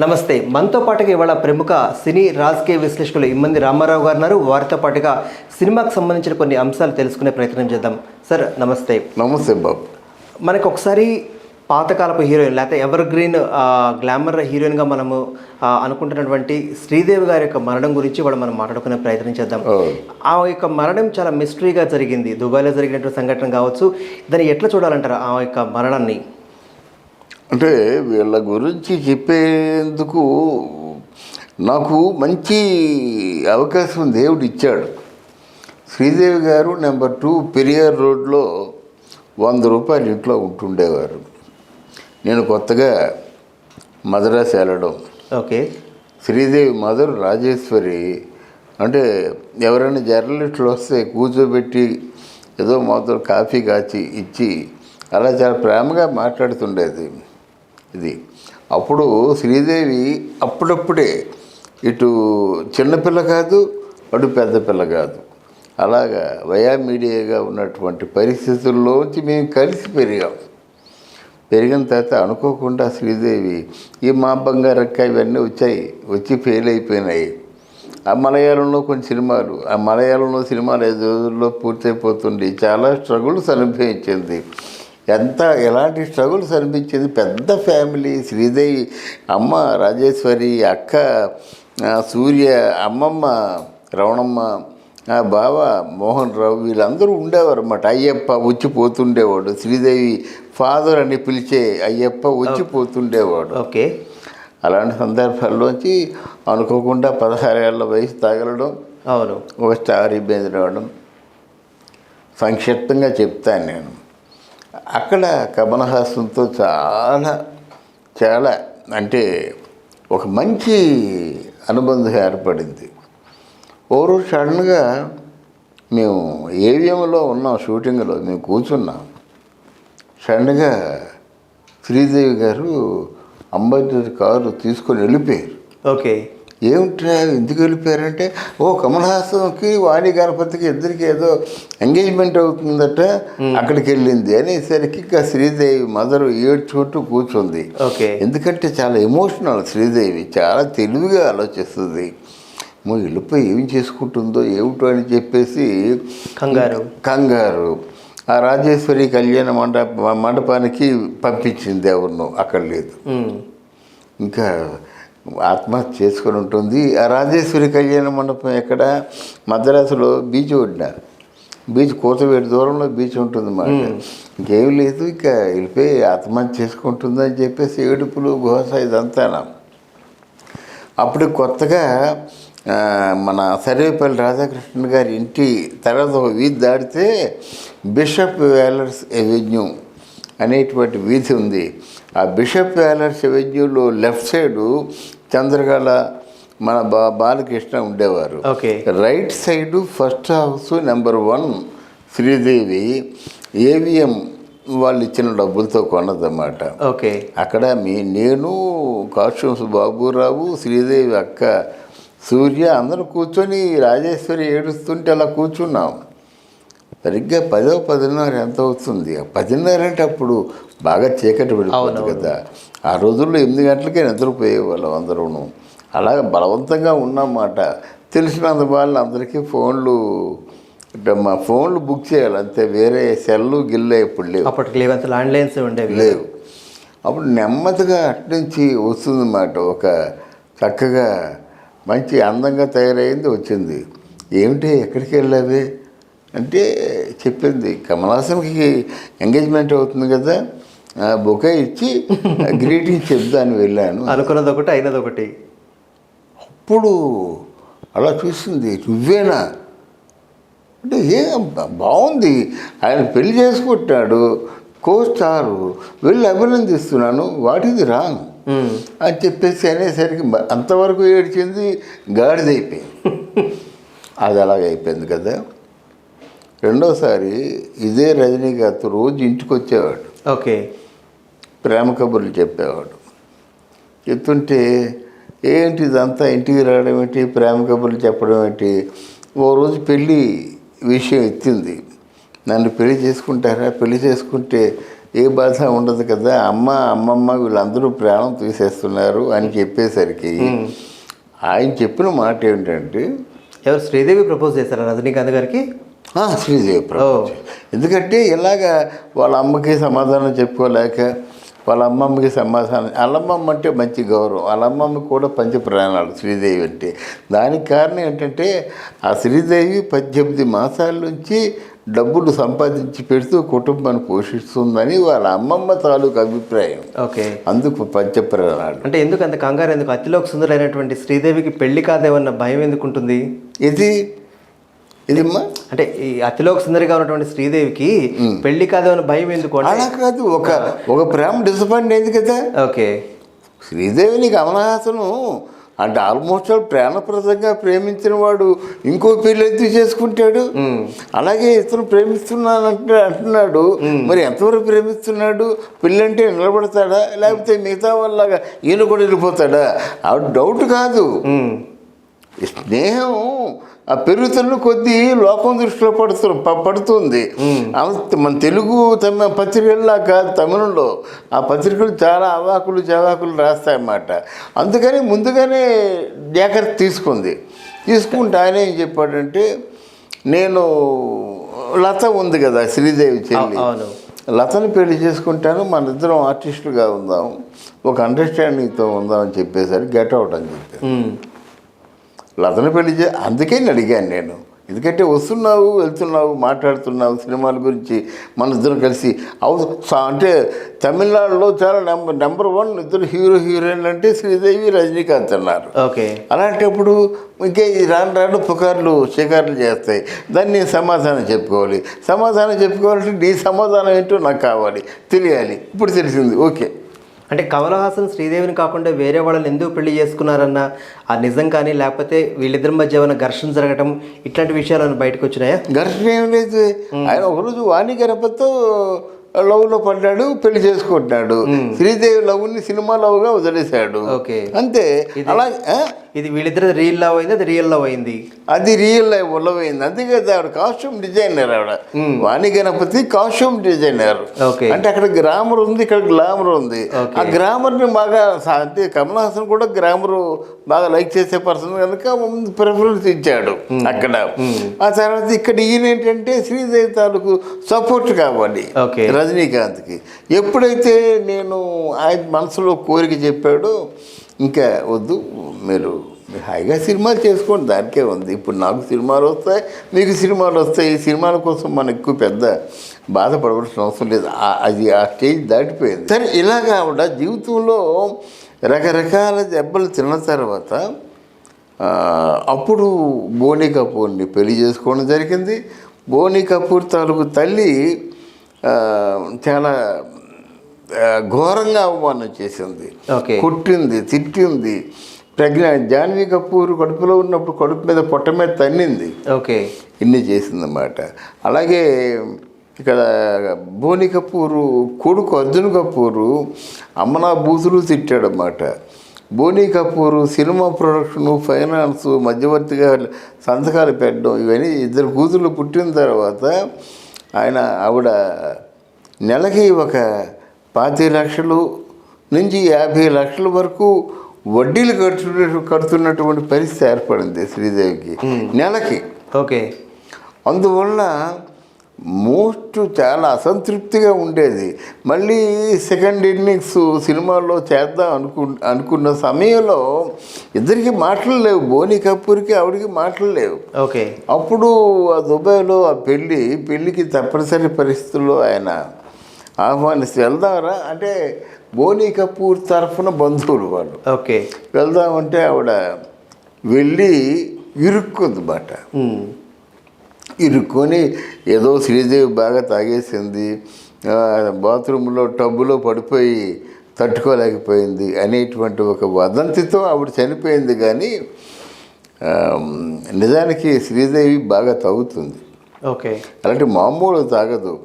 నమస్తే. మనతో పాటుగా ఇవాళ ప్రముఖ సినీ రాజకీయ విశ్లేషకులు ఇమ్మంది రామారావు గారు ఉన్నారు. వారితో పాటుగా సినిమాకు సంబంధించిన కొన్ని అంశాలు తెలుసుకునే ప్రయత్నం చేద్దాం. సార్ నమస్తే. నమస్తే బాబు. మనకు ఒకసారి పాతకాలపు హీరోయిన్ లేకపోతే ఎవర్ గ్రీన్ గ్లామర్ హీరోయిన్గా మనము అనుకుంటున్నటువంటి శ్రీదేవి గారి యొక్క మరణం గురించి వాళ్ళు మనం మాట్లాడుకునే ప్రయత్నం చేద్దాం. ఆ యొక్క మరణం చాలా మిస్టరీగా జరిగింది. దుబాయ్లో జరిగినటువంటి సంఘటన కావచ్చు. దాన్ని ఎట్లా చూడాలంటారు ఆ యొక్క మరణాన్ని? అంటే వీళ్ళ గురించి చెప్పేందుకు నాకు మంచి అవకాశం దేవుడు ఇచ్చాడు. శ్రీదేవి గారు నెంబర్ 2 పెరియార్ రోడ్లో 100 రూపాయలు ఇంట్లో ఉంటుండేవారు. నేను కొత్తగా మద్రాసు వెళ్ళడం, ఓకే, శ్రీదేవి మదర్ రాజేశ్వరి అంటే ఎవరైనా జర్నలిస్టులు వస్తే కూర్చోబెట్టి ఏదో మొదలు కాఫీ కాచి ఇచ్చి అలా చాలా ప్రేమగా మాట్లాడుతుండేది. ఇది అప్పుడు శ్రీదేవి అప్పుడప్పుడే ఇటు చిన్నపిల్ల కాదు, అటు పెద్ద పిల్ల కాదు, అలాగా వయా మీడియాగా ఉన్నటువంటి పరిస్థితుల్లోంచి మేము కలిసి పెరిగిన తర్వాత అనుకోకుండా శ్రీదేవి ఈ మా బంగారక్క ఇవన్నీ వచ్చి ఫెయిల్ అయిపోయినాయి. ఆ మలయాళంలో కొన్ని సినిమాలు, ఆ మలయాళంలో సినిమాలు 5 రోజుల్లో పూర్తయిపోతుంది. చాలా స్ట్రగుల్స్ అనుభవించింది. ఎలాంటి స్ట్రగుల్స్ అనిపించింది. పెద్ద ఫ్యామిలీ, శ్రీదేవి అమ్మ రాజేశ్వరి, అక్క సూర్య, అమ్మమ్మ రవణమ్మ, బావ మోహన్ రావు, వీళ్ళందరూ ఉండేవారు అన్నమాట. అయ్యప్ప వచ్చిపోతుండేవాడు, శ్రీదేవి ఫాదర్ అని పిలిచే అయ్యప్ప వచ్చిపోతుండేవాడు. ఓకే, అలాంటి సందర్భాల్లోంచి అనుకోకుండా 16 ఏళ్ల వయసు తగలడం, అవును, ఒక స్టార్ ఇబ్బంది రావడం. సంక్షిప్తంగా చెప్తాను నేను. అక్కడ కమల్ హాసన్తో చాలా అంటే ఒక మంచి అనుబంధం ఏర్పడింది. ఓ రోజు సడన్గా మేము ఏవిఎంలో ఉన్నాం, షూటింగ్లో మేము కూర్చున్నాం. సడన్గా శ్రీదేవి గారు అంబాసిడర్ కారు తీసుకొని వెళ్ళిపోయారు. ఓకే, ఏమిట్రా ఎందుకు వెళ్ళిపోయారంటే, కమల్ హాసన్కి వాణి గణపతికి ఇద్దరికి ఏదో ఎంగేజ్మెంట్ అవుతుందట, అక్కడికి వెళ్ళింది అనేసరికి ఇక శ్రీదేవి మదరు ఏడ్చుకుంటూ కూర్చుంది. ఎందుకంటే చాలా ఎమోషనల్ శ్రీదేవి, చాలా తెలివిగా ఆలోచిస్తుంది. వెళ్ళిపోయి ఏం చేసుకుంటుందో ఏమిటో అని చెప్పేసి కంగారు ఆ రాజేశ్వరి కళ్యాణ మండపానికి పంపించింది. ఎవరినో అక్కడ లేదు, ఇంకా ఆత్మహత్య చేసుకొని ఉంటుంది. ఆ రాజేశ్వరి కళ్యాణ మండపం ఎక్కడ? మద్రాసులో బీచ్ ఒడ్డిన, బీచ్ కోతవేడి దూరంలో బీచ్ ఉంటుంది మాట. ఇంకేం లేదు, ఇక వెళ్ళిపోయి ఆత్మహత్య చేసుకుంటుందని చెప్పేసి ఏడుపులు ఘోష ఇదంతా. అప్పుడు కొత్తగా మన సర్వేపల్లి రాధాకృష్ణ గారి ఇంటి తర్వాత ఒక వీధి దాటితే బిషప్ వ్యాలర్స్ ఎవెన్యూ అనేటువంటి వీధి ఉంది. ఆ బిషప్ వ్యాలర్స్ ఎవెన్యూలో లెఫ్ట్ సైడు చంద్రకళ మన బాలకృష్ణ ఉండేవారు. Right side first house number 1 Sridevi AVM వాళ్ళు ఇచ్చిన డబ్బులతో కొన్నదన్నమాట. అక్కడ నేను, కాస్ట్యూమ్స్ బాబురావు, శ్రీదేవి అక్క సూర్య అందరూ కూర్చొని రాజేశ్వరి ఏడుస్తుంటే అలా కూర్చున్నాం. సరిగ్గా 10:30 ఎంత అవుతుంది? 10:30 అంటే అప్పుడు బాగా చీకటి పడిపోతుంది కదా. ఆ రోజుల్లో 8 గంటలకే నిద్రపోయేవాళ్ళం అందరూ. అలాగే బలవంతంగా ఉన్నమాట. తెలిసినంత వాళ్ళు అందరికీ ఫోన్లు బుక్ చేయాలి అంతే, వేరే సెల్లు గిల్లు ఎప్పుడు లేవు, అప్పటికి లేవు, ల్యాండ్లైన్స్ ఉండేవి లేవు. అప్పుడు నెమ్మదిగా అట్నుంచి వస్తుందన్నమాట. ఒక చక్కగా మంచి అందంగా తయారైంది వచ్చింది. ఏమిటి ఎక్కడికి వెళ్ళావి అంటే చెప్పింది, కమల్ హాసన్కి ఎంగేజ్మెంట్ అవుతుంది కదా, బొకే ఇచ్చి గ్రీటింగ్ చెప్దాని వెళ్ళాను. అనుకున్నది ఒకటి, అయినది ఒకటి. అప్పుడు అలా చూసింది, నువ్వేనా అంటే బాగుంది, ఆయన పెళ్లి చేసుకుంటాడు, కోస్టారు, వెళ్ళి అభినందిస్తున్నాను, వాట్ ఈజ్ రాంగ్ అని చెప్పేసి అనేసరికి అంతవరకు ఏడ్చింది, గాడిదైపోయింది. అది అలాగైపోయింది కదా. రెండోసారి ఇదే రజనీకాంత్ రోజు ఇంటికి వచ్చేవాడు. ప్రేమ కబుర్లు చెప్పేవాడు. చెప్తుంటే ఏంటి ఇదంతా, ఇంటికి రావడం ఏంటి, ప్రేమ కబుర్లు చెప్పడం ఏంటి. ఓ రోజు పెళ్ళి విషయం ఎత్తింది, నన్ను పెళ్లి చేసుకుంటారా, పెళ్లి చేసుకుంటే ఏ బాధ ఉండదు కదా, అమ్మమ్మ వీళ్ళందరూ ప్రాణం తీసేస్తున్నారు అని చెప్పేసరికి ఆయన చెప్పిన మాట ఏమిటంటే, ఎవరు శ్రీదేవి ప్రపోజ్ చేశారా రజనీకాంత్ గారికి? శ్రీదేవి ప్రపోజ్. ఎందుకంటే ఇలాగా వాళ్ళ అమ్మకి సమాధానం చెప్పుకోలేక వాళ్ళ అమ్మమ్మకి సమాధానం, వాళ్ళమ్మమ్మ అంటే మంచి గౌరవం, వాళ్ళమ్మమ్మకి కూడా పంచ ప్రాణాలు శ్రీదేవి అంటే. దానికి కారణం ఏంటంటే ఆ శ్రీదేవి 18 మాసాల నుంచి డబ్బులు సంపాదించి పెడుతూ కుటుంబాన్ని పోషిస్తుందని వాళ్ళ అమ్మమ్మ తాలూకు అభిప్రాయం. ఓకే, అందుకు పంచప్రాణాలు. అంటే ఎందుకు అంత కంగారు ఎందుకు? అతిలోక సుందరైనటువంటి శ్రీదేవికి పెళ్లి కాదేమన్న భయం ఎందుకు ఉంటుంది? ఇదిమ్మా అంటే ఈ అతిలోక సుందరిగా ఉన్నటువంటి శ్రీదేవికి పెళ్లి కాదేమన్న భయం ఎందుకు? అలా కాదు, ఒక ప్రేమ డిసప్పాయింట్ అయింది కదా. ఓకే, శ్రీదేవిని కమలహాసను అంటే ఆల్మోస్ట్ ప్రాణప్రదంగా ప్రేమించిన వాడు ఇంకో పెళ్ళి ఎందుకు చేసుకుంటాడు? అలాగే ఇతను ప్రేమిస్తున్నాను అంటున్నాడు. మరి ఎంతవరకు ప్రేమిస్తున్నాడు? పెళ్ళంటే నిలబడతాడా, లేకపోతే మిగతా వాళ్ళగా ఈయన కూడా వెళ్ళిపోతాడా? ఆవిడ డౌట్ కాదు. స్నేహం ఆ పెరుగుతున్న కొద్దీ లోకం దృష్టిలో పడుతుంది. మన తెలుగు పత్రికల్లా కాదు, తమిళంలో ఆ పత్రికలు చాలా అవాకులు చవాకులు రాస్తాయన్నమాట. అందుకని ముందుగానే జాగ్రత్త తీసుకుంటే ఆయన ఏం చెప్పాడంటే, నేను లత ఉంది కదా శ్రీదేవి చెల్లి, లతను పెళ్లి చేసుకుంటాను, మన ఇద్దరం ఆర్టిస్టులుగా ఉందాం, ఒక అండర్స్టాండింగ్తో ఉందాం అని చెప్పేసరికి గెట్ అవుట్ అని చెప్పాను. లతను పెళ్లి అందుకే అడిగాను నేను, ఎందుకంటే వస్తున్నావు వెళ్తున్నావు మాట్లాడుతున్నావు సినిమాల గురించి, మన ఇద్దరు కలిసి అంటే తమిళనాడులో చాలా నెంబర్ 1 ఇద్దరు హీరోయిన్లు అంటే శ్రీదేవి రజనీకాంత్ అన్నారు. ఓకే, అలాంటప్పుడు ఇంకే రాను పుకార్లు షికార్లు చేస్తాయి. దాన్ని నేను సమాధానం చెప్పుకోవాలంటే నీ సమాధానం ఏంటో నాకు కావాలి, తెలియాలి. ఇప్పుడు తెలిసింది. ఓకే, అంటే కమల్ హాసన్ శ్రీదేవిని కాకుండా వేరే వాళ్ళని ఎందుకు పెళ్లి చేసుకున్నారన్న ఆ నిజం కానీ, లేకపోతే వీళ్ళిద్దరి మధ్య ఏమైనా ఘర్షణ జరగటం ఇట్లాంటి విషయాలు బయటకు వచ్చినాయా? ఘర్షణ ఏం లేదు. ఆయన ఒకరోజు వాణి గణపతితో లవ్లో పడ్డాడు, పెళ్లి చేసుకుంటున్నాడు. శ్రీదేవి లవ్ని సినిమా లవ్గా వదిలేశాడు. ఓకే, అంతే. అలాగే ఇది వీళ్ళిద్దరు రియల్ లవ్ అయింది, అది రియల్ లవ్ అయింది, అది రియల్ లవ్ అయింది. అందుకే ఆవిడ కాస్ట్యూమ్ డిజైనర్. ఆవిడ వాణి గణపతి కాస్ట్యూమ్ డిజైనర్. అంటే అక్కడ గ్రామర్ ఉంది, ఇక్కడ గ్లామర్ ఉంది. ఆ గ్రామర్ని బాగా అంటే కమల్ హాసన్ కూడా గ్రామర్ బాగా లైక్ చేసే పర్సన్ కనుక ప్రిఫరెన్స్ ఇచ్చాడు అక్కడ. ఆ తర్వాత ఇక్కడ ఈయన ఏంటంటే శ్రీదేవి తాలూకు సపోర్ట్ కావాలి రజనీకాంత్కి. ఎప్పుడైతే నేను ఆయన మనసులో కోరిక చెప్పాడో, ఇంకా వద్దు, మీరు హాయిగా సినిమాలు చేసుకోండి, దానికే ఉంది. ఇప్పుడు నాకు సినిమాలు వస్తాయి, మీకు సినిమాలు వస్తాయి. ఈ సినిమాల కోసం మనం ఎక్కువ పెద్ద బాధపడవలసిన అవసరం లేదు. అది ఆ స్టేజ్ దాటిపోయింది. సరే, ఇలాగా ఆవిడ జీవితంలో రకరకాల దెబ్బలు తిన్న తర్వాత అప్పుడు బోనీ కపూర్ని పెళ్లి చేసుకోవడం జరిగింది. బోనీ కపూర్ తాలూకు తల్లి చాలా ఘోరంగా అవమానం చేసింది, కొట్టింది, తిట్టింది. ప్రెగ్నెంట్ జాన్వీ కపూర్ కడుపులో ఉన్నప్పుడు కడుపు మీద పొట్ట మీద తన్నింది. ఇన్ని చేసిందన్నమాట. అలాగే ఇక్కడ బోనీ కపూర్ కొడుకు అర్జున్ కపూర్ అమ్మనా బూతులు తిట్టాడన్నమాట. Boney Kapoor cinema production, finance, మధ్యవర్తిగా సంతకాలు పెట్టడం, ఇవన్నీ ఇద్దరు కూతుర్లు పుట్టిన తర్వాత ఆవిడ నెలకి ఒక 25 లక్షలు నుంచి 50 లక్షల వరకు వడ్డీలు కడుతున్నటువంటి పరిస్థితి ఏర్పడింది శ్రీదేవికి నెలకి. అందువల్ల చాలా అసంతృప్తిగా ఉండేది. మళ్ళీ సెకండ్ ఇన్నింగ్స్ సినిమాల్లో చేద్దాం అనుకున్న సమయంలో ఇద్దరికి మాటలు లేవు, బోనీ కపూర్కి ఆవిడకి మాటలు లేవు. అప్పుడు ఆ దుబాయ్లో ఆ పెళ్ళికి తప్పనిసరి పరిస్థితుల్లో ఆయన ఆహ్వానిస్తే వెళ్దామరా అంటే, బోనీ కపూర్ తరఫున బంధువులు వాళ్ళు వెళ్దామంటే ఆవిడ వెళ్ళి ఇరుక్కుందన్నమాట. ఇరుక్కొని ఏదో శ్రీదేవి బాగా తాగేసింది, బాత్రూంలో టబ్బులో పడిపోయి తట్టుకోలేకపోయింది అనేటువంటి ఒక వదంతితో ఆవిడ చనిపోయింది. కానీ నిజానికి శ్రీదేవి బాగా తాగుతుంది. అలాంటి మామూలు తాగదు.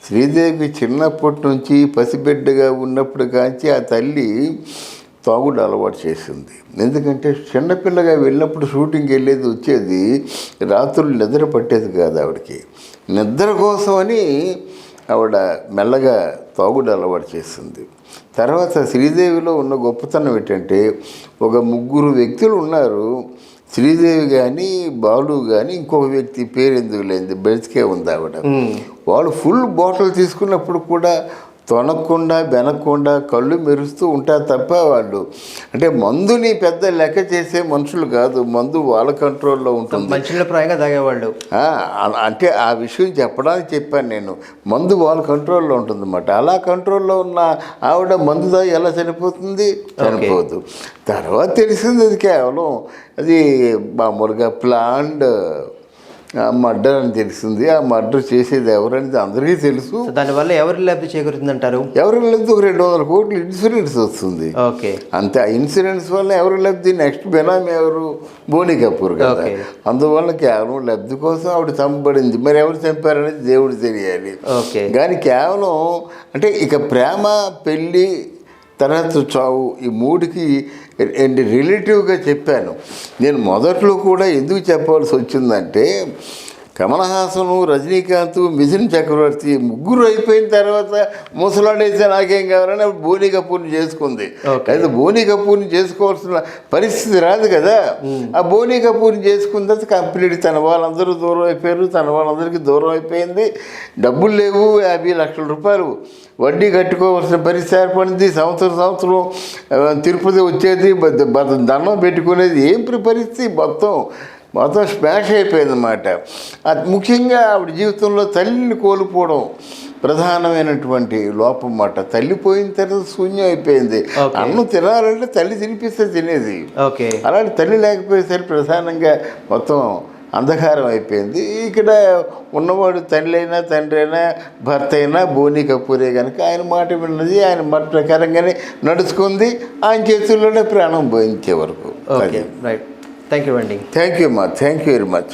శ్రీదేవి చిన్నప్పటి నుంచి పసిబిడ్డగా ఉన్నప్పుడు కాంచి ఆ తల్లి తాగుడు అలవాటు చేసింది. ఎందుకంటే చిన్నపిల్లగా వెళ్ళినప్పుడు షూటింగ్కి వెళ్ళేది వచ్చేది, రాత్రులు నిద్ర పట్టేది కాదు ఆవిడకి. నిద్ర కోసమని ఆవిడ మెల్లగా తాగుడు అలవాటు చేసింది. తర్వాత శ్రీదేవిలో ఉన్న గొప్పతనం ఏంటంటే, ఒక 3 వ్యక్తులు ఉన్నారు. శ్రీదేవి కానీ, బాలు కానీ, ఇంకొక వ్యక్తి పేరు ఎందుకు లేనిది బ్రతికే ఉంది ఆవిడ. వాళ్ళు ఫుల్ బాటిల్ తీసుకున్నప్పుడు కూడా తొనకుండా బెనకుండా కళ్ళు మెరుస్తూ ఉంటారు తప్ప వాళ్ళు అంటే మందుని పెద్ద లెక్క చేసే మనుషులు కాదు. మందు వాళ్ళ కంట్రోల్లో ఉంటుంది. మంచినీళ్ళ ప్రాయంగా తాగేవాళ్ళు. అంటే ఆ విషయం చెప్పడానికి చెప్పాను నేను. మందు వాళ్ళ కంట్రోల్లో ఉంటుందన్నమాట. అలా కంట్రోల్లో ఉన్న ఆవిడ మందు తాగి ఎలా చనిపోతుంది? చనిపోదు. తర్వాత తెలిసింది అది కేవలం అది మామూలుగా ప్లాన్డ్ మర్డర్ అని తెలిసింది. ఆ మర్డర్ చేసేది ఎవరనేది అందరికీ తెలుసు. దానివల్ల ఎవరి లబ్ధి చేకూరుతుందంటారు? ఎవరి లబ్ధి? ఒక 200 కోట్లు ఇన్సూరెన్స్ వస్తుంది అంతే. ఆ ఇన్సూరెన్స్ వల్ల ఎవరి లబ్ధి? నెక్స్ట్ బెనామీ ఎవరు? బోనీ కపూర్ కదా. అందువల్ల కేవలం లబ్ధి కోసం ఆవిడ చంపబడింది. మరి ఎవరు చంపారనేది దేవుడు తెలియాలి. కానీ కేవలం అంటే ఇక ప్రేమ, పెళ్ళి, తర్వాత చావు, ఈ 3కి రిలేటివ్గా చెప్పాను నేను. మొదట్లో కూడా ఎందుకు చెప్పాల్సి వచ్చిందంటే, కమల్ హాసను, రజనీకాంత్, మిథున్ చక్రవర్తి 3 అయిపోయిన తర్వాత ముసలాడైతే నాకేం కావాలని అప్పుడు బోనీ కపూర్ని చేసుకుంది. అయితే బోనీ కపూర్ని చేసుకోవాల్సిన పరిస్థితి రాదు కదా. ఆ బోనీ కపూర్ని చేసుకున్న తర్వాత కంప్లీట్ తన వాళ్ళందరూ దూరం అయిపోయారు. తన వాళ్ళందరికీ దూరం అయిపోయింది. డబ్బులు లేవు. 50 లక్షల రూపాయలు వడ్డీ కట్టుకోవాల్సిన పరిస్థితి ఏర్పడింది. సంవత్సరం తిరుపతి వచ్చేది, దండం పెట్టుకునేది. ఏం పరిస్థితి? మొత్తం స్మాష్ అయిపోయిందన్నమాట. అది ముఖ్యంగా ఆవిడ జీవితంలో తల్లిని కోల్పోవడం ప్రధానమైనటువంటి లోపం అన్నమాట. తల్లి పోయిన తర్వాత శూన్యం అయిపోయింది. అన్నం తినాలంటే తల్లి తినిపిస్తే తినేది. అలాంటి తల్లి లేకపోయేసరికి ప్రధానంగా మొత్తం అంధకారం అయిపోయింది. ఇక్కడ ఉన్నవాడు తల్లి అయినా, తండ్రి అయినా, భర్త అయినా బోనీ కపూరే కనుక ఆయన మాట విన్నది. ఆయన మాట ప్రకారంగానే నడుచుకుంది. ఆయన చేతుల్లోనే ప్రాణం పోయించే వరకు. రైట్. థ్యాంక్ యూ అండి. Thank you very much.